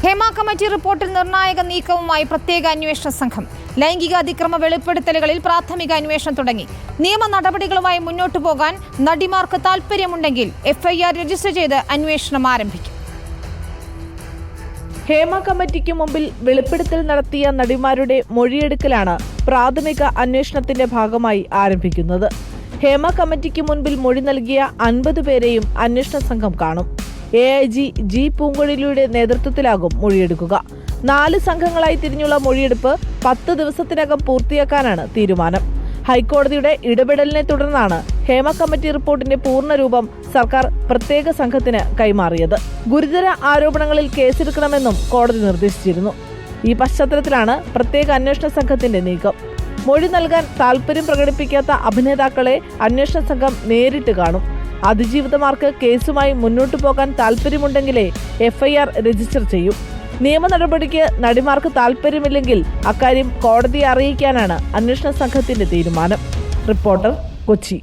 Hema committee റിപ്പോർട്ടിൽ നിർണായക നീക്കവുമായി പ്രത്യേക അന്വേഷണ സംഘം. ലൈംഗിക അതിക്രമ വെളിപ്പെടുത്തലുകളിൽ പ്രാഥമിക അന്വേഷണം തുടങ്ങി. നിയമ നടപടികളുമായി മുന്നോട്ടു പോകാൻ നടിമാർക്ക് താൽപര്യമുണ്ടെങ്കിൽ FIR രജിസ്റ്റർ ചെയ്ത് അന്വേഷണം ആരംഭിക്കും. ഹേമ കമ്മിറ്റിക്ക് മുമ്പിൽ വെളിപ്പെടുത്തൽ നടത്തിയ നടിമാരുടെ മൊഴിയെടുക്കലാണ് പ്രാഥമിക അന്വേഷണത്തിന്റെ ഭാഗമായി ആരംഭിക്കുന്നത്. ഹേമ കമ്മിറ്റിക്ക് മുൻപിൽ മൊഴി നൽകിയ 50 പേരെയും അന്വേഷണ സംഘം കാണും. AIG G പൂങ്കൊഴിലിയുടെ നേതൃത്വത്തിലാകും മൊഴിയെടുക്കുക. 4 സംഘങ്ങളായി തിരിഞ്ഞുള്ള മൊഴിയെടുപ്പ് 10 ദിവസത്തിനകം പൂർത്തിയാക്കാനാണ് തീരുമാനം. ഹൈക്കോടതിയുടെ ഇടപെടലിനെ തുടർന്നാണ് ഹേമ കമ്മിറ്റി റിപ്പോർട്ടിന്റെ പൂർണ്ണരൂപം സർക്കാർ പ്രത്യേക സംഘത്തിന് കൈമാറിയത്. ഗുരുതര ആരോപണങ്ങളിൽ കേസെടുക്കണമെന്നും കോടതി നിർദ്ദേശിച്ചിരുന്നു. ഈ പശ്ചാത്തലത്തിലാണ് പ്രത്യേക അന്വേഷണ സംഘത്തിന്റെ നീക്കം. മൊഴി നൽകാൻ താൽപര്യം പ്രകടിപ്പിക്കാത്ത അഭിനേതാക്കളെ അന്വേഷണ സംഘം നേരിട്ട് കാണും. അതിജീവിതമാർക്ക് കേസുമായി മുന്നോട്ടു പോകാൻ താൽപര്യമുണ്ടെങ്കിലേ FIR രജിസ്റ്റർ ചെയ്യും. നിയമ നടപടിക്ക് നടിമാർക്ക് താൽപര്യമില്ലെങ്കിൽ അക്കാര്യം കോടതിയെ അറിയിക്കാനാണ് അന്വേഷണ സംഘത്തിന്റെ തീരുമാനം. റിപ്പോർട്ടർ, കൊച്ചി.